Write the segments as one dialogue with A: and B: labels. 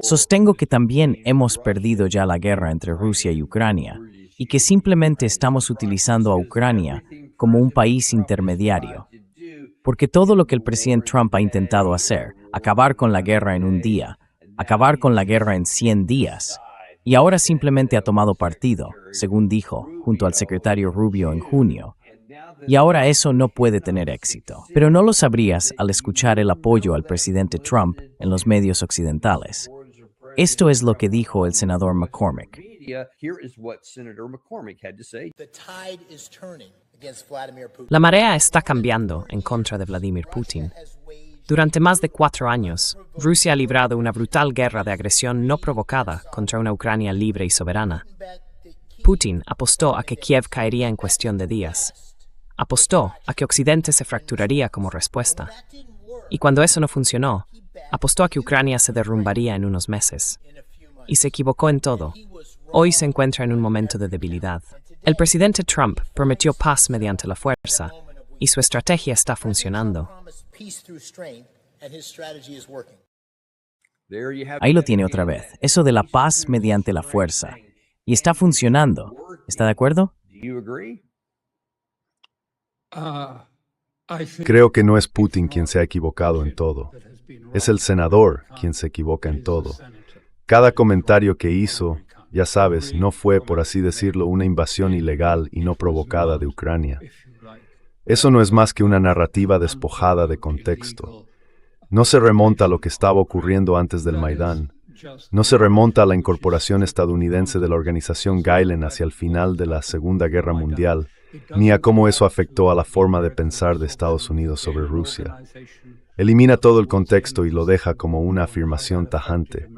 A: Sostengo que también hemos perdido ya la guerra entre Rusia y Ucrania, y que simplemente estamos utilizando a Ucrania como un país intermediario. Porque todo lo que el presidente Trump ha intentado hacer, acabar con la guerra en un día, acabar con la guerra en 100 días, y ahora simplemente ha tomado partido, según dijo, junto al secretario Rubio en junio. Y ahora eso no puede tener éxito. Pero no lo sabrías al escuchar el apoyo al presidente Trump en los medios occidentales. Esto es lo que dijo el senador McCormick.
B: La marea está cambiando en contra de Vladimir Putin. Durante más de 4 años, Rusia ha librado una brutal guerra de agresión no provocada contra una Ucrania libre y soberana. Putin apostó a que Kiev caería en cuestión de días. Apostó a que Occidente se fracturaría como respuesta. Y cuando eso no funcionó, apostó a que Ucrania se derrumbaría en unos meses. Y se equivocó en todo. Hoy se encuentra en un momento de debilidad. El presidente Trump prometió paz mediante la fuerza, y su estrategia está funcionando.
A: Ahí lo tiene otra vez, eso de la paz mediante la fuerza. Y está funcionando. ¿Está de acuerdo?
C: Creo que no es Putin quien se ha equivocado en todo. Es el senador quien se equivoca en todo. Cada comentario que hizo, ya sabes, no fue, por así decirlo, una invasión ilegal y no provocada de Ucrania. Eso no es más que una narrativa despojada de contexto. No se remonta a lo que estaba ocurriendo antes del Maidán. No se remonta a la incorporación estadounidense de la organización Gehlen hacia el final de la Segunda Guerra Mundial, ni a cómo eso afectó a la forma de pensar de Estados Unidos sobre Rusia. Elimina todo el contexto y lo deja como una afirmación tajante.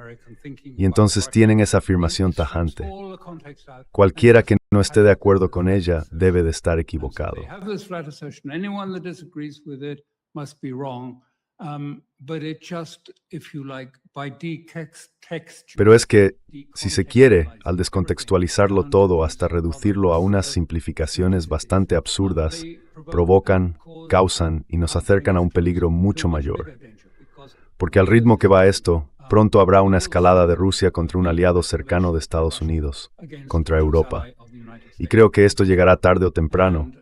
C: Y entonces tienen esa afirmación tajante. Cualquiera que no esté de acuerdo con ella debe de estar equivocado. Pero es que, si se quiere, al descontextualizarlo todo hasta reducirlo a unas simplificaciones bastante absurdas, provocan, causan y nos acercan a un peligro mucho mayor. Porque al ritmo que va esto, pronto habrá una escalada de Rusia contra un aliado cercano de Estados Unidos, contra Europa. Y creo que esto llegará tarde o temprano,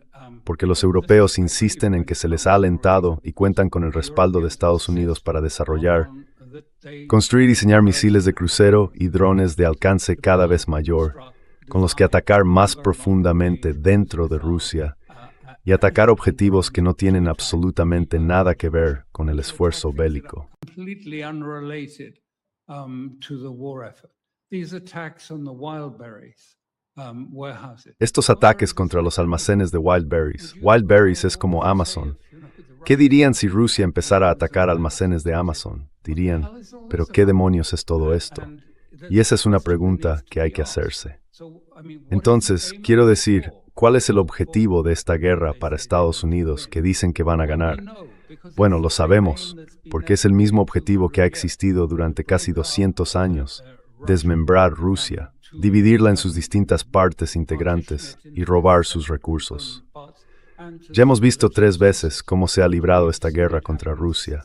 C: porque los europeos insisten en que se les ha alentado y cuentan con el respaldo de Estados Unidos para desarrollar, construir y diseñar misiles de crucero y drones de alcance cada vez mayor, con los que atacar más profundamente dentro de Rusia y atacar objetivos que no tienen absolutamente nada que ver con el esfuerzo bélico. Estos ataques contra los almacenes de Wildberries. Wildberries es como Amazon. ¿Qué dirían si Rusia empezara a atacar almacenes de Amazon? Dirían, ¿pero qué demonios es todo esto? Y esa es una pregunta que hay que hacerse. Entonces, quiero decir, ¿cuál es el objetivo de esta guerra para Estados Unidos que dicen que van a ganar? Bueno, lo sabemos, porque es el mismo objetivo que ha existido durante casi 200 años, desmembrar Rusia, dividirla en sus distintas partes integrantes y robar sus recursos. Ya hemos visto 3 veces cómo se ha librado esta guerra contra Rusia.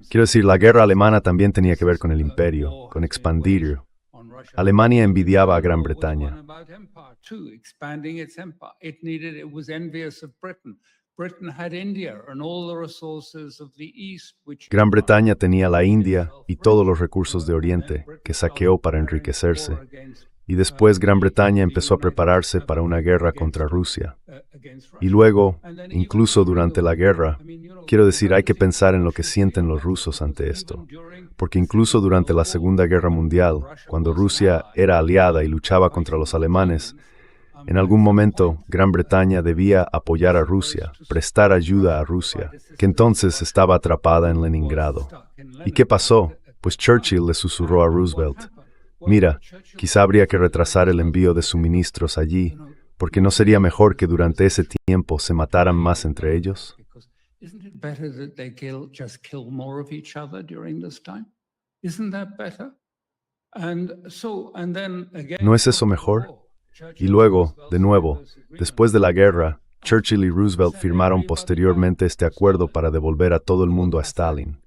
C: Quiero decir, la guerra alemana también tenía que ver con el imperio, con expandir. Alemania envidiaba a Gran Bretaña. Gran Bretaña tenía la India y todos los recursos de Oriente, que saqueó para enriquecerse. Y después Gran Bretaña empezó a prepararse para una guerra contra Rusia. Y luego, incluso durante la guerra, quiero decir, hay que pensar en lo que sienten los rusos ante esto. Porque incluso durante la Segunda Guerra Mundial, cuando Rusia era aliada y luchaba contra los alemanes, en algún momento Gran Bretaña debía apoyar a Rusia, prestar ayuda a Rusia, que entonces estaba atrapada en Leningrado. ¿Y qué pasó? Pues Churchill le susurró a Roosevelt: mira, quizá habría que retrasar el envío de suministros allí, porque ¿no sería mejor que durante ese tiempo se mataran más entre ellos? ¿No es eso mejor? Y luego, de nuevo, después de la guerra, Churchill y Roosevelt firmaron posteriormente este acuerdo para devolver a todo el mundo a Stalin.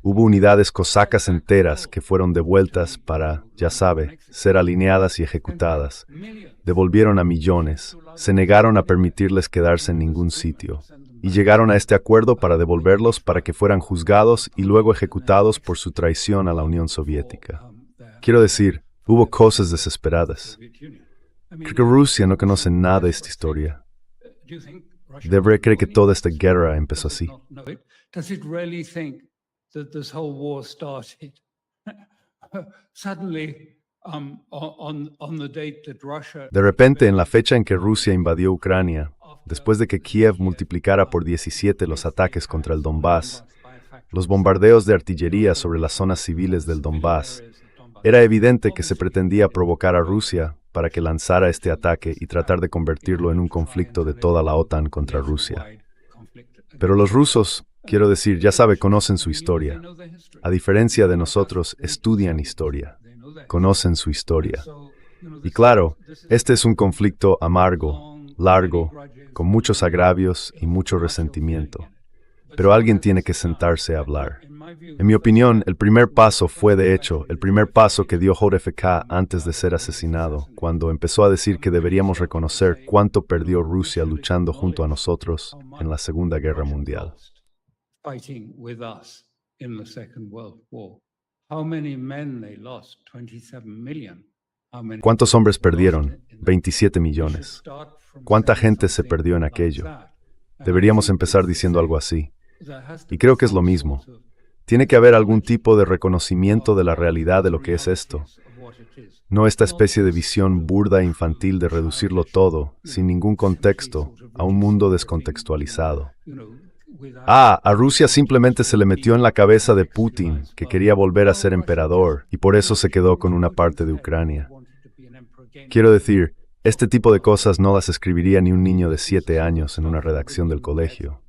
C: Hubo unidades cosacas enteras que fueron devueltas para, ya sabe, ser alineadas y ejecutadas. Devolvieron a millones, se negaron a permitirles quedarse en ningún sitio. Y llegaron a este acuerdo para devolverlos para que fueran juzgados y luego ejecutados por su traición a la Unión Soviética. Quiero decir, hubo cosas desesperadas. Creo que Rusia no conoce nada de esta historia. Debre cree que toda esta guerra empezó así. De repente, en la fecha en que Rusia invadió Ucrania, después de que Kiev multiplicara por 17 los ataques contra el Donbass, los bombardeos de artillería sobre las zonas civiles del Donbass, era evidente que se pretendía provocar a Rusia para que lanzara este ataque y tratar de convertirlo en un conflicto de toda la OTAN contra Rusia. Pero los rusos, quiero decir, ya sabe, conocen su historia. A diferencia de nosotros, estudian historia, conocen su historia. Y claro, este es un conflicto amargo, largo, con muchos agravios y mucho resentimiento. Pero alguien tiene que sentarse a hablar. En mi opinión, el primer paso fue, de hecho, el primer paso que dio JFK antes de ser asesinado, cuando empezó a decir que deberíamos reconocer cuánto perdió Rusia luchando junto a nosotros en la Segunda Guerra Mundial. ¿Cuántos hombres perdieron? 27 millones. ¿Cuánta gente se perdió en aquello? Deberíamos empezar diciendo algo así. Y creo que es lo mismo. Tiene que haber algún tipo de reconocimiento de la realidad de lo que es esto. No esta especie de visión burda e infantil de reducirlo todo, sin ningún contexto, a un mundo descontextualizado. A Rusia simplemente se le metió en la cabeza de Putin que quería volver a ser emperador y por eso se quedó con una parte de Ucrania. Quiero decir, este tipo de cosas no las escribiría ni un niño de 7 años en una redacción del colegio.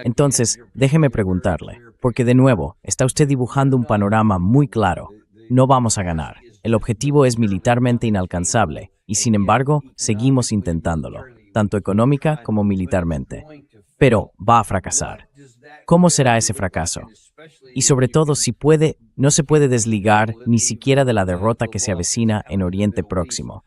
A: Entonces, déjeme preguntarle, porque de nuevo, está usted dibujando un panorama muy claro. No vamos a ganar. El objetivo es militarmente inalcanzable, y sin embargo, seguimos intentándolo, tanto económica como militarmente. Pero va a fracasar. ¿Cómo será ese fracaso? Y sobre todo, si puede, no se puede desligar ni siquiera de la derrota que se avecina en Oriente Próximo.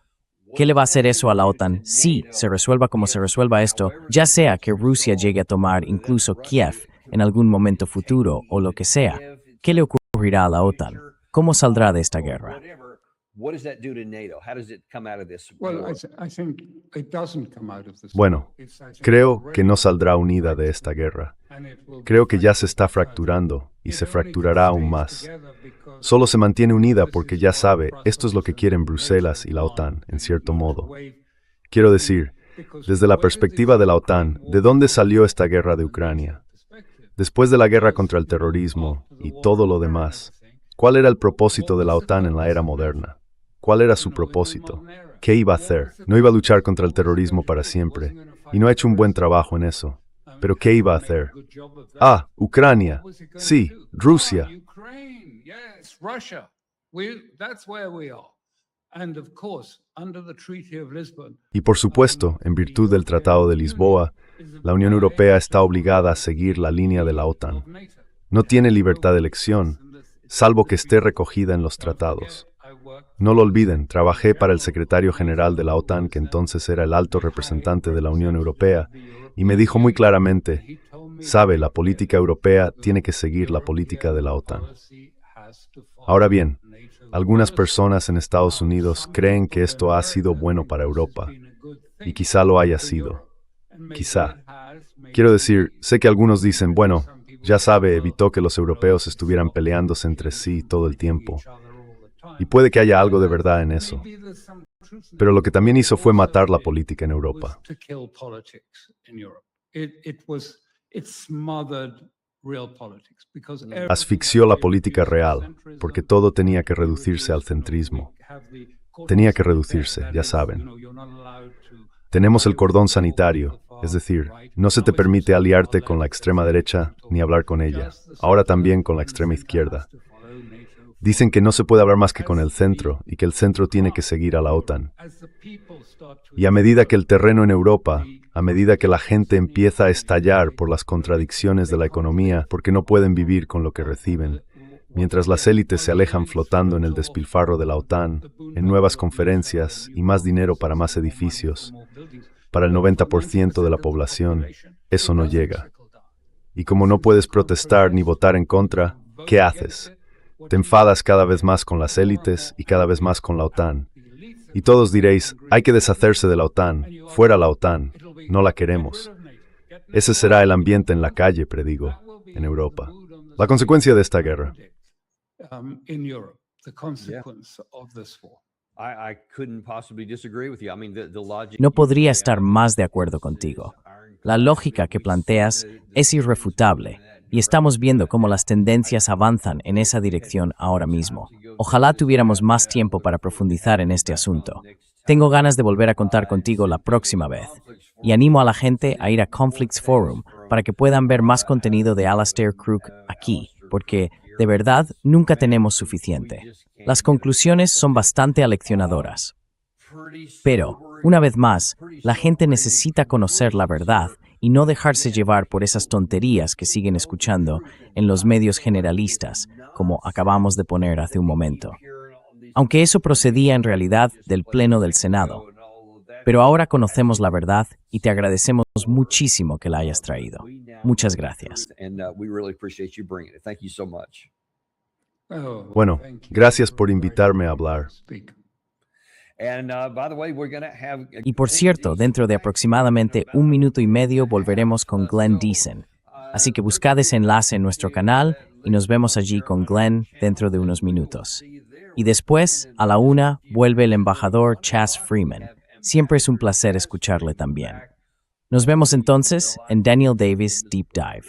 A: ¿Qué le va a hacer eso a la OTAN si se resuelva como se resuelva esto, ya sea que Rusia llegue a tomar incluso Kiev en algún momento futuro o lo que sea? ¿Qué le ocurrirá a la OTAN? ¿Cómo saldrá de esta guerra?
C: Bueno, creo que no saldrá unida de esta guerra. Creo que ya se está fracturando y se fracturará aún más. Solo se mantiene unida porque ya sabe, esto es lo que quieren Bruselas y la OTAN, en cierto modo. Quiero decir, desde la perspectiva de la OTAN, ¿de dónde salió esta guerra de Ucrania? Después de la guerra contra el terrorismo y todo lo demás, ¿cuál era el propósito de la OTAN en la era moderna? ¿Cuál era su propósito? ¿Qué iba a hacer? No iba a luchar contra el terrorismo para siempre, y no ha hecho un buen trabajo en eso. ¿Pero qué iba a hacer? Ucrania. Sí, Rusia. Y por supuesto, en virtud del Tratado de Lisboa, la Unión Europea está obligada a seguir la línea de la OTAN. No tiene libertad de elección, salvo que esté recogida en los tratados. No lo olviden, trabajé para el secretario general de la OTAN, que entonces era el alto representante de la Unión Europea, y me dijo muy claramente, sabe, la política europea tiene que seguir la política de la OTAN. Ahora bien, algunas personas en Estados Unidos creen que esto ha sido bueno para Europa, y quizá lo haya sido. Quizá. Quiero decir, sé que algunos dicen, bueno, ya sabe, evitó que los europeos estuvieran peleándose entre sí todo el tiempo. Y puede que haya algo de verdad en eso. Pero lo que también hizo fue matar la política en Europa. Asfixió la política real, porque todo tenía que reducirse al centrismo. Tenía que reducirse, ya saben. Tenemos el cordón sanitario, es decir, no se te permite aliarte con la extrema derecha ni hablar con ella, ahora también con la extrema izquierda. Dicen que no se puede hablar más que con el centro y que el centro tiene que seguir a la OTAN. Y a medida que el terreno en Europa, a medida que la gente empieza a estallar por las contradicciones de la economía, porque no pueden vivir con lo que reciben, mientras las élites se alejan flotando en el despilfarro de la OTAN, en nuevas conferencias y más dinero para más edificios, para el 90% de la población, eso no llega. Y como no puedes protestar ni votar en contra, ¿qué haces? Te enfadas cada vez más con las élites y cada vez más con la OTAN. Y todos diréis, hay que deshacerse de la OTAN, fuera la OTAN, no la queremos. Ese será el ambiente en la calle, predigo, en Europa. La consecuencia de esta guerra.
A: No podría estar más de acuerdo contigo. La lógica que planteas es irrefutable, y estamos viendo cómo las tendencias avanzan en esa dirección ahora mismo. Ojalá tuviéramos más tiempo para profundizar en este asunto. Tengo ganas de volver a contar contigo la próxima vez, y animo a la gente a ir a Conflicts Forum para que puedan ver más contenido de Alastair Crooke aquí, porque, de verdad, nunca tenemos suficiente. Las conclusiones son bastante aleccionadoras. Pero, una vez más, la gente necesita conocer la verdad y no dejarse llevar por esas tonterías que siguen escuchando en los medios generalistas, como acabamos de poner hace un momento. Aunque eso procedía en realidad del Pleno del Senado. Pero ahora conocemos la verdad y te agradecemos muchísimo que la hayas traído. Muchas gracias.
C: Bueno, gracias por invitarme a hablar.
A: Y por cierto, dentro de aproximadamente 1 minuto y medio volveremos con Glenn Deason. Así que buscad ese enlace en nuestro canal y nos vemos allí con Glenn dentro de unos minutos. Y después, a la 1, vuelve el embajador Chas Freeman. Siempre es un placer escucharle también. Nos vemos entonces en Daniel Davis Deep Dive.